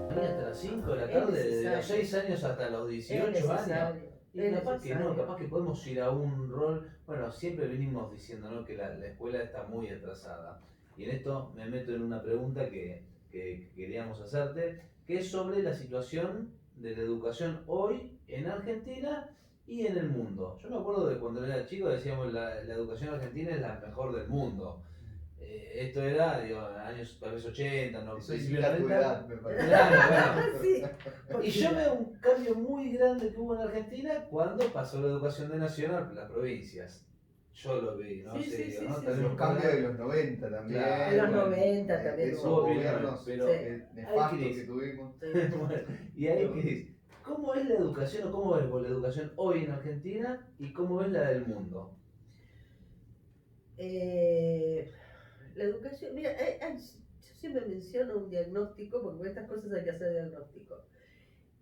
Hasta las 5 de la Es tarde, desde necesario. los 6 años hasta los Es 18 años. necesario. Y Es capaz que no, necesario. capaz que podemos ir a un rol. Bueno, siempre venimos diciendo, ¿no?, que la escuela está muy atrasada. Y en esto me meto en una pregunta que queríamos hacerte, que es sobre la situación de la educación hoy en Argentina y en el mundo. Yo me acuerdo de cuando era chico decíamos la educación argentina es la mejor del mundo. Esto era, digo, años tal vez 80, no, Eso principios indica tu 90. edad, me parece. Claro, bueno. Sí, Y porque yo veo un cambio muy grande que hubo en Argentina cuando pasó la educación de nación a las provincias. Yo lo vi, no Sí, sé, sí, digo, sí, ¿no? sí, Tal vez Los un cambios de programa- los 90 también. Claro. en los 90 también De esos hubo gobiernos pero- Sí. nefastos Cris. que tuvimos. Bueno, y ahí, Cris, ¿cómo es la educación o cómo ves vos la educación hoy en Argentina y cómo ves la del mundo? La educación, mira, yo siempre menciono un diagnóstico, porque con estas cosas hay que hacer diagnóstico.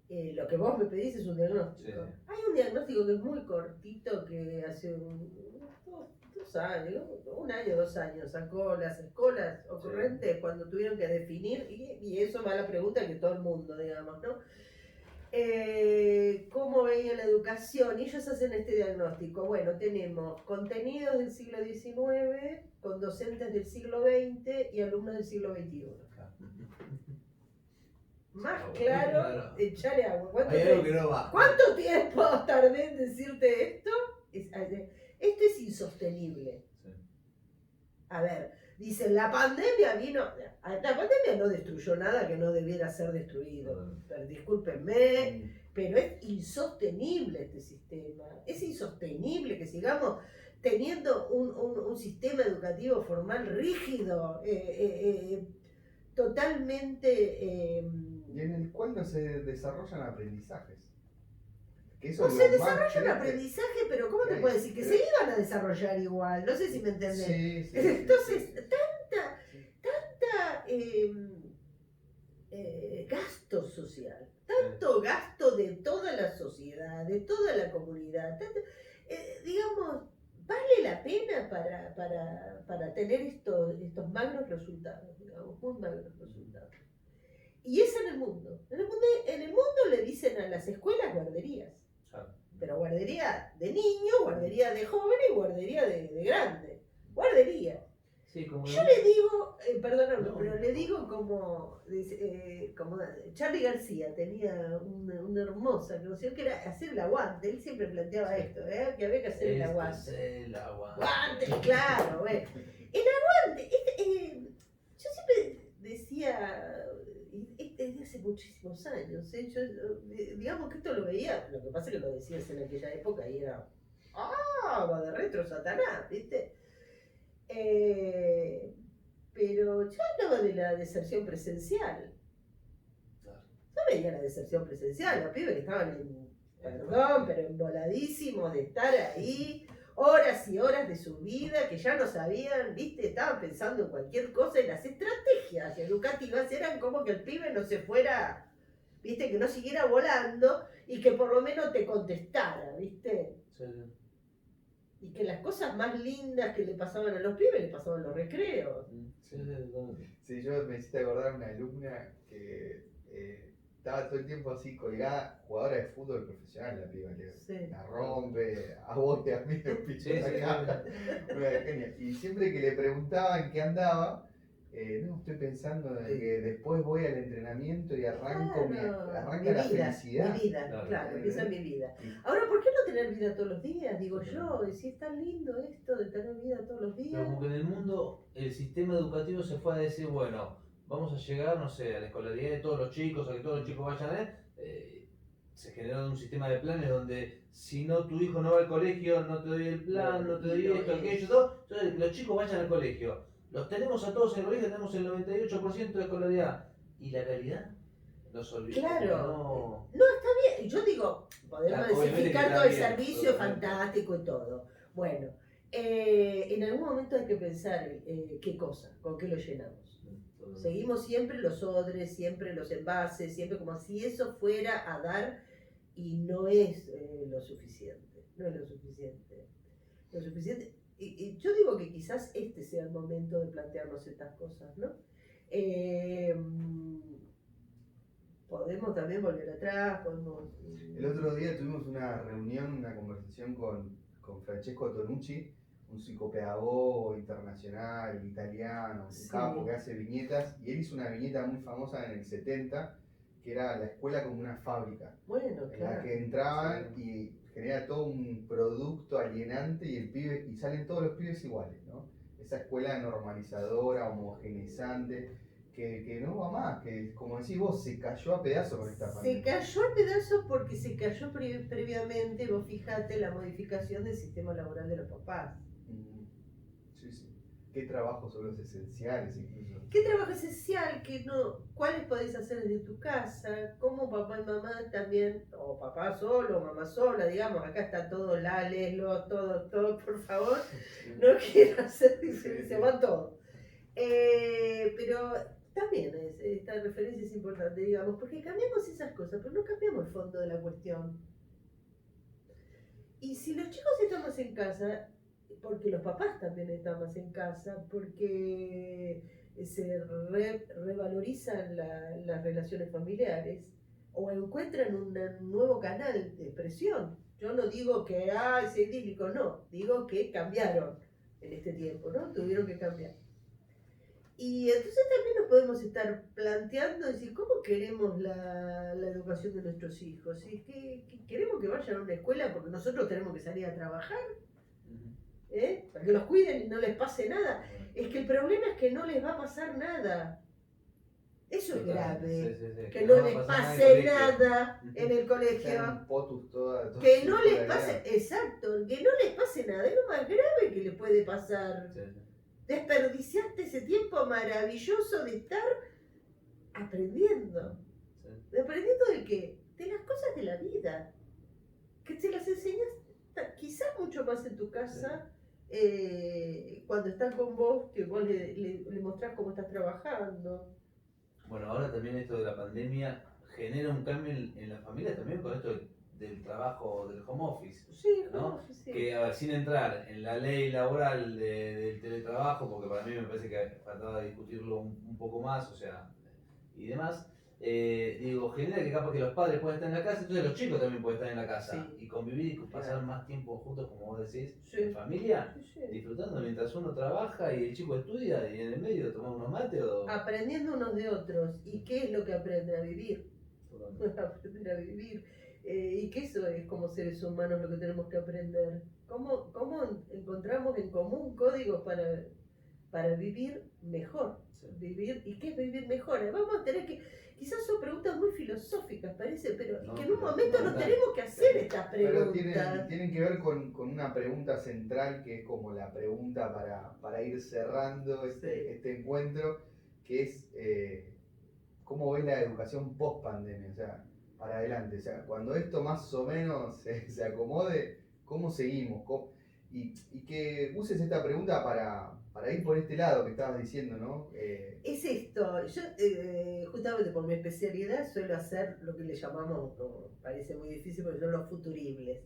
Lo que vos me pedís es un diagnóstico. Sí. Hay un diagnóstico que es muy cortito, que hace dos años, un año, 2 años, sacó las escuelas ocurrentes cuando tuvieron que definir, y eso va a la pregunta que todo el mundo, digamos, ¿no? ¿Cómo veía la educación? Y ellos hacen este diagnóstico. Bueno, tenemos contenidos del siglo XIX, con docentes del siglo XX y alumnos del siglo XXI. Más claro, echarle agua. Hay algo que no va. ¿Cuánto tiempo tardé en decirte esto? Esto es insostenible. Sí. A ver, dicen, la pandemia vino. La pandemia no destruyó nada que no debiera ser destruido. Pero discúlpenme, pero es insostenible este sistema. Es insostenible que sigamos teniendo un sistema educativo formal rígido, totalmente. Y en el cual no se desarrollan aprendizajes. Que eso No es se lo más desarrolla un triste. aprendizaje, pero ¿cómo te Sí, puedo decir? Que se iban a desarrollar igual. No sé si me entendés. Sí, Entonces, sí. tanta gasto social, tanto gasto de toda la sociedad, de toda la comunidad, digamos, vale la pena para tener estos magnos resultados, digamos, muy magnos resultados. Y es en el mundo. En el mundo le dicen a las escuelas guarderías. Pero guardería de niños, guardería de jóvenes y guardería de grandes. Guardería. Sí, como Yo le digo, perdóname, No. pero le digo como Charly García tenía una hermosa noción que era hacer el aguante. Él siempre planteaba esto, que había que hacer el aguante. El aguante. Aguante, claro, bueno. El aguante, yo siempre decía, desde hace muchísimos años, digamos que esto lo veía, lo que pasa es que lo decías en aquella época y era, va de retro Satanás, ¿viste? Pero yo hablaba de la deserción presencial. Yo veía la deserción presencial, los pibes que estaban perdón, pero emboladísimos de estar ahí horas y horas de su vida, que ya no sabían, viste, estaban pensando en cualquier cosa y las estrategias educativas eran como que el pibe no se fuera, viste, que no siguiera volando y que por lo menos te contestara, viste. Sí. Y que las cosas más lindas que le pasaban a los pibes le pasaban en los recreos. Sí, yo me hiciste acordar una alumna que estaba todo el tiempo así colgada, jugadora de fútbol profesional, la piba, que Sí. la rompe, a vos y a mí nos pichó la cara. Una genia. Y siempre que le preguntaba en qué andaba, no, estoy pensando en que después voy al entrenamiento y arranca la felicidad. Mi vida, claro, esa es mi vida. Ahora, ¿por qué no tener vida todos los días? Digo yo, y si es tan lindo esto de tener vida todos los días. Pero como que en el mundo el sistema educativo se fue a decir, bueno, vamos a llegar, no sé, a la escolaridad de todos los chicos, a que todos los chicos vayan se generó un sistema de planes donde si no tu hijo no va al colegio, no te doy el plan, no te doy esto, aquello, todo. Entonces los chicos vayan al colegio. Los tenemos a todos en el colegio, tenemos el 98% de escolaridad. ¿Y la calidad? Los olvidamos. Claro. No, está bien. Yo digo, podemos desificar todo el servicio, es fantástico y todo. Bueno, en algún momento hay que pensar qué cosa, con qué lo llenamos. Seguimos siempre los odres, siempre los envases, siempre como si eso fuera a dar y no es lo suficiente. No es lo suficiente. Lo suficiente. y yo digo que quizás este sea el momento de plantearnos estas cosas, ¿no? Podemos también volver atrás, podemos... El otro día tuvimos una reunión, una conversación con Francesco Tonucci, un psicopedagogo internacional, italiano, un Sí. capo que hace viñetas, y él hizo una viñeta muy famosa en el 70, que era la escuela como una fábrica, Bueno, en la claro. que entraban y genera todo un producto alienante y el pibe, y salen todos los pibes iguales, ¿no? Esa escuela normalizadora, homogeneizante, que no va más, que como decís vos, se cayó a pedazos con esta Se pandemia. cayó a pedazos porque se cayó previamente, vos fijate, la modificación del sistema laboral de los papás. Sí, sí. ¿Qué trabajos son los esenciales incluso? ¿Qué trabajo esencial? ¿Cuáles podés hacer desde tu casa? ¿Cómo papá y mamá también, o papá solo, o mamá sola, digamos, acá está todo, leslo, todo, por favor, no quiero hacer diferencia, van todos. Pero también esta referencia es importante, digamos, porque cambiamos esas cosas, pero no cambiamos el fondo de la cuestión. Y si los chicos están más en casa, porque los papás también están más en casa, porque se revalorizan las relaciones familiares o encuentran un nuevo canal de expresión. Yo no digo que es idílico, no, digo que cambiaron en este tiempo, ¿no? Tuvieron que cambiar. Y entonces también nos podemos estar planteando, decir, ¿cómo queremos la educación de nuestros hijos? ¿Sí? ¿Queremos que vayan a una escuela porque nosotros tenemos que salir a trabajar? Para que los cuiden y no les pase nada. Es que el problema es que no les va a pasar nada. Eso es grave. Sí. Que no les pase nada en el colegio. Que no les pase, exacto, que no les pase nada. Es lo más grave que les puede pasar. Sí. Desperdiciaste ese tiempo maravilloso de estar aprendiendo. Sí. ¿Aprendiendo de qué? De las cosas de la vida. Que te las enseñas quizás mucho más en tu casa, cuando están con vos, que vos le mostrás cómo estás trabajando. Bueno, ahora también esto de la pandemia genera un cambio en la familia también con esto del trabajo del home office. Sí, ¿no? sí. Que, a ver, sin entrar en la ley laboral del teletrabajo, porque para mí me parece que faltaba discutirlo un poco más, o sea, y demás, digo, genera que capaz que los padres pueden estar en la casa, entonces los chicos también pueden estar en la casa, Sí. y convivir y pasar más tiempo juntos, como vos decís, Sí. en familia, Sí. disfrutando mientras uno trabaja y el chico estudia, y en el medio tomar unos mates o... Aprendiendo unos de otros. ¿Y qué es lo que aprenden a vivir? Aprender a vivir. Y que eso es como seres humanos lo que tenemos que aprender. ¿Cómo encontramos en común códigos para vivir mejor? Sí. Vivir, ¿y qué es vivir mejor? Vamos a tener que, quizás son preguntas muy filosóficas, parece, pero No, que en un pero momento nos tenemos que hacer estas Pero preguntas. tienen que ver con una pregunta central que es como la pregunta para ir cerrando este encuentro, que es ¿cómo ves la educación post pandemia? O sea, para adelante, o sea, cuando esto más o menos se acomode, ¿cómo seguimos? Y que uses esta pregunta para ir por este lado que estabas diciendo, ¿no? Es esto, yo justamente por mi especialidad suelo hacer lo que le llamamos, no, parece muy difícil, porque son los futuribles.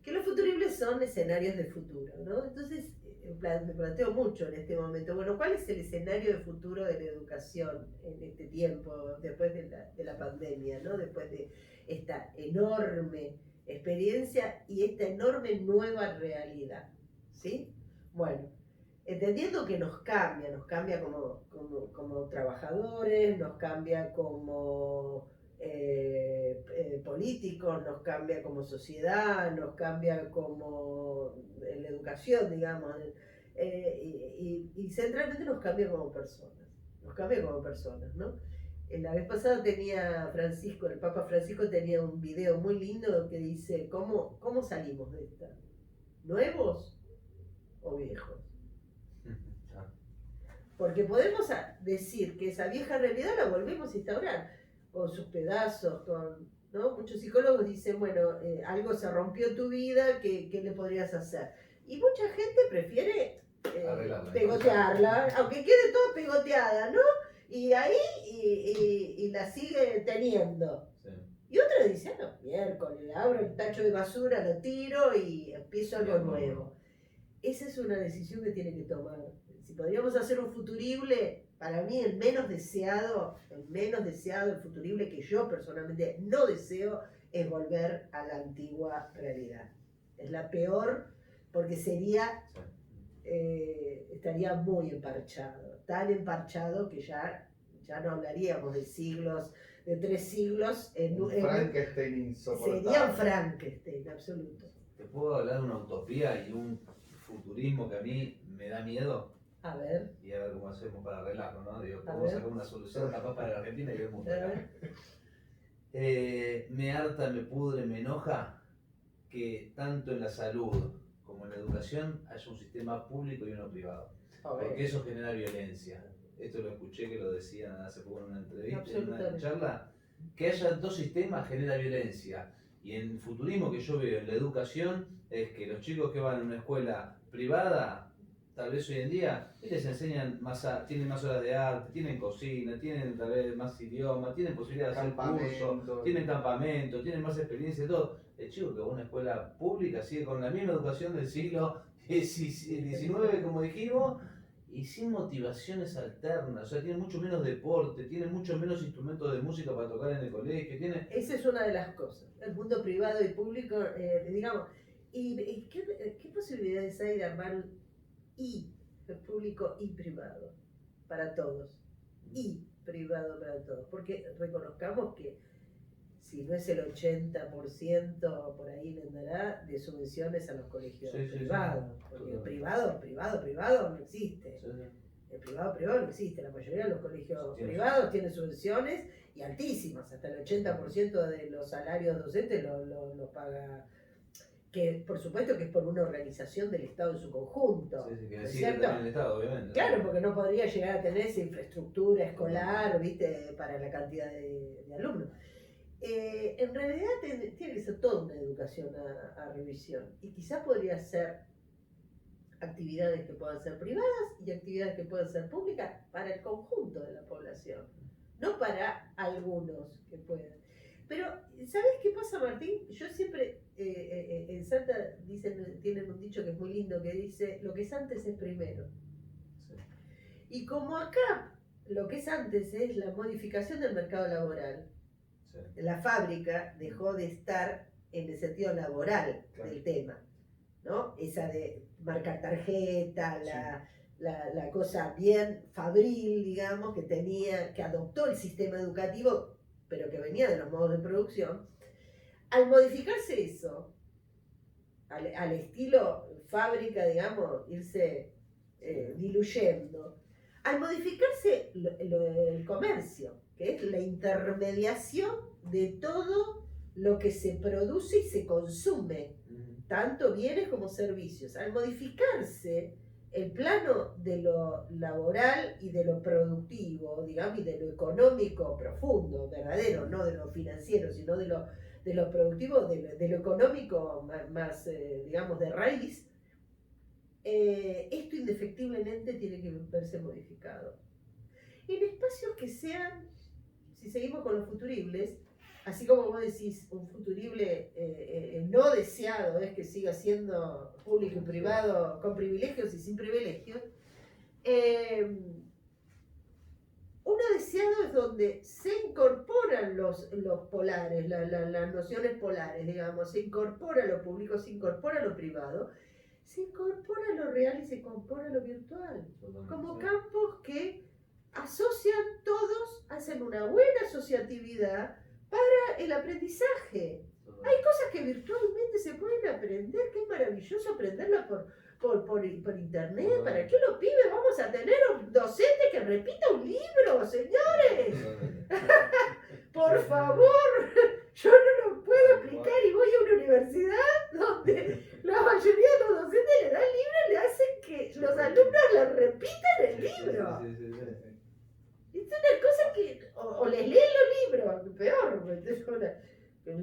Que los futuribles son escenarios de futuro, ¿no? Entonces me planteo mucho en este momento, bueno, ¿cuál es el escenario de futuro de la educación en este tiempo, después de la pandemia, ¿no? Después de esta enorme experiencia y esta enorme nueva realidad, ¿sí? Bueno, entendiendo que nos cambia como trabajadores, nos cambia como políticos, nos cambia como sociedad, nos cambia como en la educación, digamos, y centralmente nos cambia como personas, ¿no? La vez pasada el Papa Francisco tenía un video muy lindo que dice, ¿cómo salimos de esta? ¿Nuevos o viejos? Porque podemos decir que esa vieja realidad la volvemos a instaurar, con sus pedazos, ¿no? Muchos psicólogos dicen, bueno, algo se rompió en tu vida, ¿qué le podrías hacer? Y mucha gente prefiere pegotearla, aunque quede toda pegoteada, ¿no? Y ahí y la sigue teniendo. Sí. Y otra dice, no, miércoles, abro el tacho de basura, lo tiro y empiezo algo nuevo. esa es una decisión que tiene que tomar. Si podríamos hacer un futurible, para mí el menos deseado, el futurible que yo personalmente no deseo, es volver a la antigua realidad. Es la peor porque estaría muy emparchado, tan emparchado que ya no hablaríamos de siglos, de 3 siglos. Frankenstein insoportable. Sería un Frankenstein, absoluto. ¿Te puedo hablar de una utopía y un futurismo que a mí me da miedo? A ver. Y a ver cómo hacemos para arreglarlo, ¿no? Digo, A podemos ver. sacar una solución capaz para la Argentina y el mundo. A ver. Me harta, me pudre, me enoja que tanto en la salud como en la educación haya un sistema público y uno privado. Porque eso genera violencia. Esto lo escuché que lo decían hace poco en una entrevista, en una charla. Que haya 2 sistemas genera violencia. Y en el futurismo que yo veo en la educación es que los chicos que van a una escuela privada, tal vez hoy en día, les enseñan tienen más horas de arte, tienen cocina, tienen tal vez más idiomas, tienen posibilidad de hacer cursos, tienen campamentos, tienen más experiencia y todo. El chico que va a una escuela pública sigue con la misma educación del siglo XIX, como dijimos, y sin motivaciones alternas. O sea, tiene mucho menos deporte, tiene mucho menos instrumentos de música para tocar en el colegio. Esa es una de las cosas. El mundo privado y público, digamos. ¿Y qué posibilidades hay de armar público y privado para todos? Y privado para todos. Porque reconozcamos que si no es el 80%, por ahí andará, de subvenciones a los colegios privados. Porque privado no existe. El privado no existe. La mayoría de los colegios privados tienen subvenciones y altísimas. Hasta el 80% de los salarios docentes lo paga. Que por supuesto que es por una organización del Estado en su conjunto. Que decide también el Estado, obviamente. Claro, porque no podría llegar a tener esa infraestructura escolar, ¿viste? Para la cantidad de alumnos. En realidad tiene que ser toda una educación a revisión. Y quizás podría ser actividades que puedan ser privadas y actividades que puedan ser públicas para el conjunto de la población. No para algunos que puedan. Pero, ¿sabes qué pasa, Martín? Yo siempre, en Salta tienen un dicho que es muy lindo, que dice, lo que es antes es primero. Sí. Y como acá lo que es antes es la modificación del mercado laboral, sí, la fábrica dejó de estar en el sentido laboral, claro, del tema, ¿no? Esa de marcar tarjeta, la cosa bien fabril, digamos, que adoptó el sistema educativo, pero que venía de los modos de producción. Al modificarse eso, al estilo fábrica, digamos, irse diluyendo, al modificarse el comercio, que es la intermediación de todo lo que se produce y se consume, tanto bienes como servicios, al modificarse el plano de lo laboral y de lo productivo, digamos, y de lo económico profundo, verdadero, no de lo financiero, sino de lo productivo, de lo económico más digamos, de raíz, esto indefectiblemente tiene que verse modificado. En espacios que sean, si seguimos con los futuribles, así como vos decís, un futurible no deseado es que siga siendo público y privado, con privilegios y sin privilegios. Uno deseado es donde se incorporan los polares, las nociones polares, digamos, se incorpora lo público, se incorpora lo privado, se incorpora lo real y se incorpora lo virtual, como campos que asocian todos, hacen una buena asociatividad para el aprendizaje. Hay cosas que virtualmente se pueden aprender, que es maravilloso aprenderlas por internet. ¿Para qué los pibes vamos a tener un docente que repita un libro, señores? Por favor, yo no lo puedo explicar y voy a una universidad donde la mayoría de los docentes le dan libros y le hacen que los alumnos le repitan el libro. Es una cosa que o les leen los libros, peor,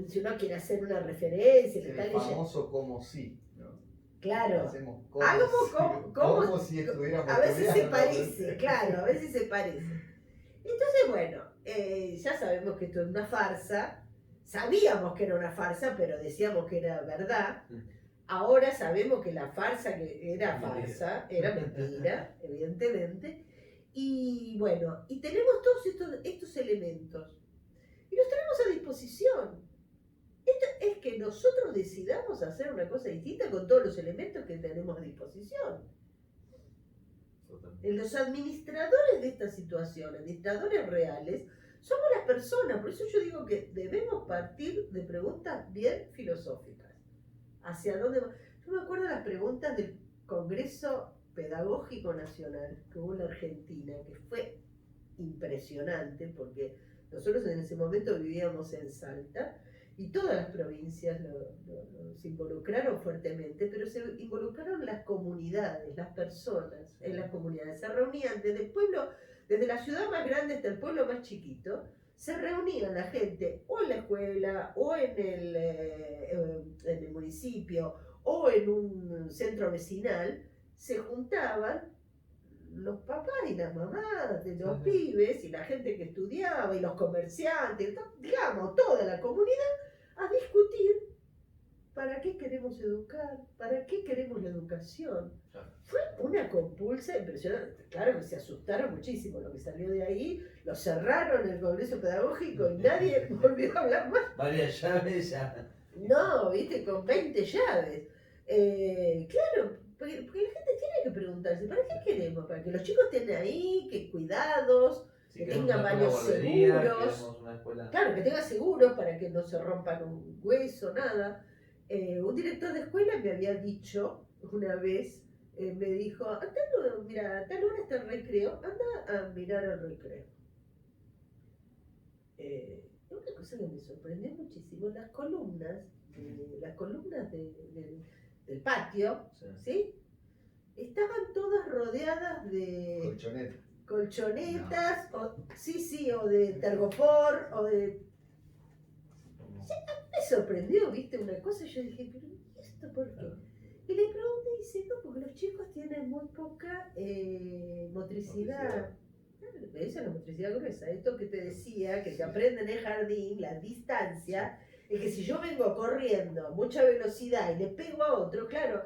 si uno quiere hacer una referencia, el famoso como si, ¿no? Claro, hacemos como si estuviéramos a veces se estudiando. parece, claro, a veces se parece. Entonces, bueno, ya sabemos que esto es una farsa, sabíamos que era una farsa, pero decíamos que era verdad, Ahora sabemos que la farsa que era farsa, era mentira, evidentemente. Y bueno, y tenemos todos estos elementos. Y los tenemos a disposición. Esto es que nosotros decidamos hacer una cosa distinta con todos los elementos que tenemos a disposición. Los administradores de esta situación, administradores reales, somos las personas. Por eso yo digo que debemos partir de preguntas bien filosóficas. ¿Hacia dónde va? Yo me acuerdo de las preguntas del Congreso Pedagógico Nacional que hubo en la Argentina, que fue impresionante porque nosotros en ese momento vivíamos en Salta y todas las provincias se involucraron fuertemente, pero se involucraron las comunidades, las personas en las comunidades. Se reunían desde el pueblo, desde la ciudad más grande hasta el pueblo más chiquito, se reunían la gente o en la escuela o en el municipio o en un centro vecinal, se juntaban los papás y las mamás de los pibes y la gente que estudiaba y los comerciantes, digamos, toda la comunidad, a discutir para qué queremos educar, para qué queremos la educación. Fue una compulsa impresionante. Claro que se asustaron muchísimo lo que salió de ahí, lo cerraron en el Congreso Pedagógico y nadie volvió a hablar más. Varias llaves ya. No, viste, con 20 llaves. Claro, porque la gente tiene que preguntarse, ¿para qué queremos? Para que los chicos estén ahí, que cuidados, Si que queremos tengan una baños guardería, seguros. queremos una escuela. Claro, que tengan seguros para que no se rompan un hueso, nada. Un director de escuela me había dicho una vez, me dijo, mira, a tal hora está el recreo, anda a mirar el recreo. Una cosa que me sorprendió muchísimo, las columnas del patio, ¿sí? Estaban todas rodeadas de colchonetas, No. o de tergopor, o de... Me sorprendió, viste, una cosa, yo dije, pero ¿y esto por qué? Y le pregunté y dice, no, porque los chicos tienen muy poca motricidad. Esa es la motricidad gruesa, esto que te decía, que se aprende en el jardín, la distancia, es que si yo vengo corriendo a mucha velocidad y le pego a otro, claro,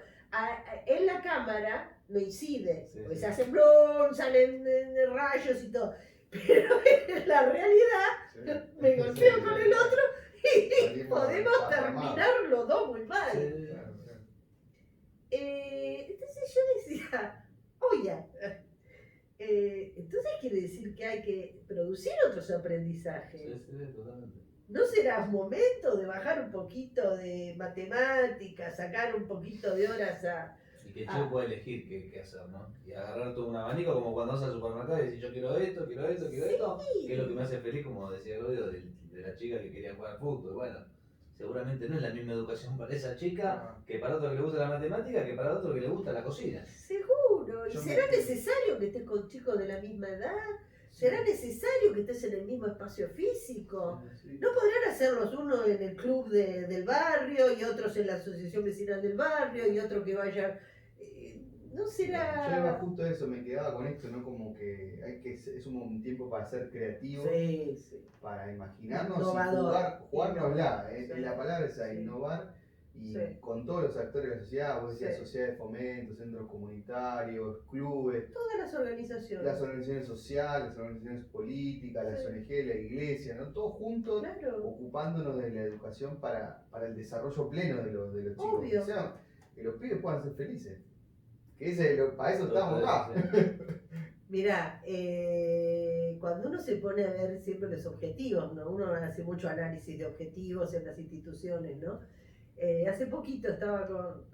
en la cámara no incide, porque se hacen blum, salen rayos y todo, pero en la realidad me golpeo con el otro y podemos terminar los dos muy mal. Entonces yo decía, oye, entonces quiere decir que hay que producir otros aprendizajes. Sí, totalmente. ¿No será momento de bajar un poquito de matemáticas, sacar un poquito de horas a... Y que el chico puede elegir qué hacer, ¿no? Y agarrar todo un abanico como cuando vas al supermercado y decís yo quiero esto, quiero esto, quiero esto, que es lo que me hace feliz, como decía Claudio, de la chica que quería jugar al fútbol. Bueno, seguramente no es la misma educación para esa chica que para otro que le gusta la matemática, que para otro que le gusta la cocina. Seguro. ¿Y será necesario que estés con chicos de la misma edad? ¿Será necesario que estés en el mismo espacio físico? ¿No podrán hacerlos uno en el club del barrio y otros en la asociación vecinal del barrio y otro que vaya... ¿No será...? Yo iba justo a eso, me quedaba con esto, ¿no? Como que es un tiempo para ser creativo, para imaginarnos Innovador. y jugárnosla, Sí. la palabra es a innovar y con todos los actores de la sociedad, vos decías sociedades de fomento, centros comunitarios, clubes, Todas las organizaciones. las organizaciones sociales, las organizaciones políticas, las ONG, la iglesia, ¿no? Todos juntos ocupándonos de la educación para el desarrollo pleno de los chicos. Obvio. O sea, que los pibes puedan ser felices. Para eso estamos acá. Mirá, cuando uno se pone a ver siempre los objetivos, ¿no? Uno hace mucho análisis de objetivos en las instituciones, ¿no? Hace poquito estaba con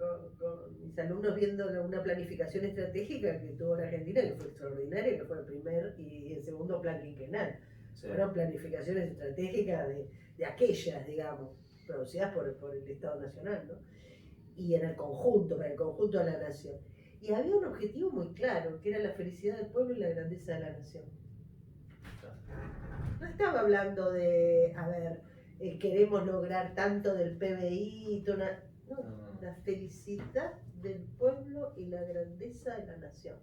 mis alumnos viendo una planificación estratégica que tuvo la Argentina, que fue extraordinaria, que fue el primer y el segundo plan quinquenal. Fueron planificaciones estratégicas de aquellas, digamos, producidas por el Estado Nacional, ¿no? Y en el conjunto, para el conjunto de la nación. Y había un objetivo muy claro, que era la felicidad del pueblo y la grandeza de la nación. No estaba hablando de, queremos lograr tanto del PBI, la felicidad del pueblo y la grandeza de la nación.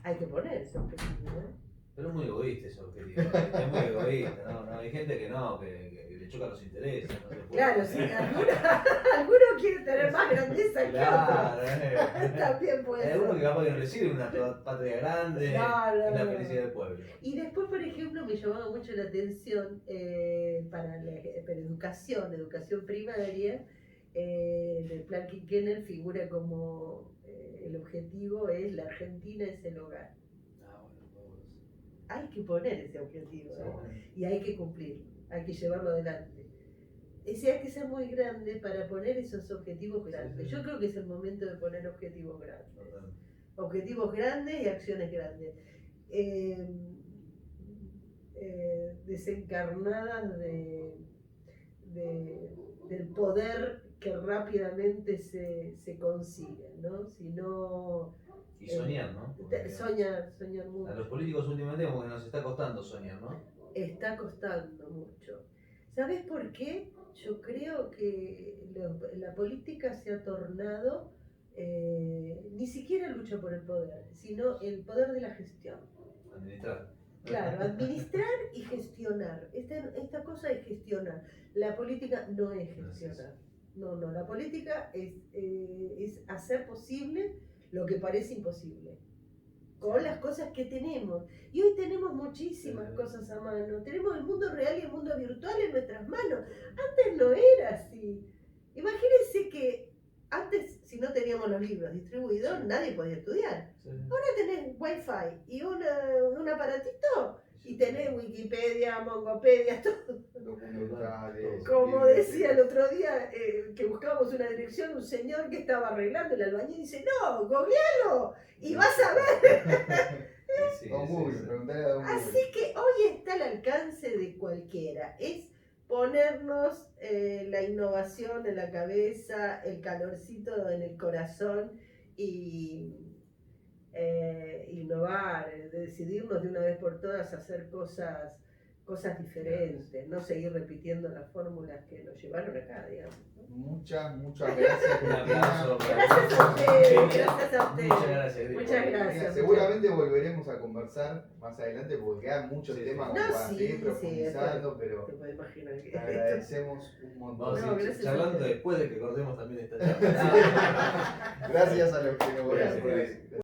Hay que poner ese objetivo, ¿eh? Pero es muy egoísta ese objetivo, es muy egoísta, ¿no? Hay gente que no, que le chocan los intereses. No se puede. Claro, sí, alguno quiere tener más grandeza que Claro, otro. También puede hay ser. algunos que capaz que no le sirve una patria grande No, y la no. felicidad del pueblo. Y después, por ejemplo, me llamaba mucho la atención para educación primaria, en el plan quinquenal figura como el objetivo es la Argentina es el hogar. Ah, bueno. Hay que poner ese objetivo, ¿no? Sí. Y hay que cumplirlo, hay que llevarlo adelante. Ese hay que ser muy grande para poner esos objetivos grandes. Sí. Yo creo que es el momento de poner objetivos grandes. Total. Objetivos grandes y acciones grandes. Desencarnadas del poder que rápidamente se consigue, ¿no? Sino Y soñar, ¿no? Porque soñar a mucho. los políticos últimamente como que nos está costando soñar, ¿no? Está costando mucho. ¿Sabes por qué? Yo creo que la política se ha tornado ni siquiera lucha por el poder, sino el poder de la gestión. Administrar. Claro, administrar y gestionar. Esta cosa es gestionar. La política no es gestionar. No, la política es hacer posible lo que parece imposible. Con las cosas que tenemos. Y hoy tenemos muchísimas cosas a mano. Tenemos el mundo real y el mundo virtual en nuestras manos. Antes no era así. Imagínense que antes, si no teníamos los libros distribuidos, nadie podía estudiar. Sí. Ahora tenés wifi y un aparatito y tenés Wikipedia, Mongopedia, todo. Documentales. Como decía el otro día, que buscábamos una dirección, un señor que estaba arreglando el albañil dice, no, googlealo y vas a ver. Sí, Don Google, preguntale a Don Google. Así que hoy está al alcance de cualquiera. Es ponernos la innovación en la cabeza, el calorcito en el corazón y innovar, decidirnos de una vez por todas a hacer cosas diferentes, no seguir repitiendo las fórmulas que nos llevaron acá, digamos. Muchas gracias. Un aplauso. Gracias a ustedes, gracias a ustedes. Muchas gracias. Griego. Muchas gracias. Mira, seguramente volveremos a conversar más adelante porque quedan muchos Sí, temas sí. como No, para sí, seguir sí, profundizando, pero Te puedes imaginar te que agradecemos un Vamos montón. a No, seguir gracias a charlando ustedes. después de que cortemos también esta charla. Gracias a los que nos Gracias, ven. gracias.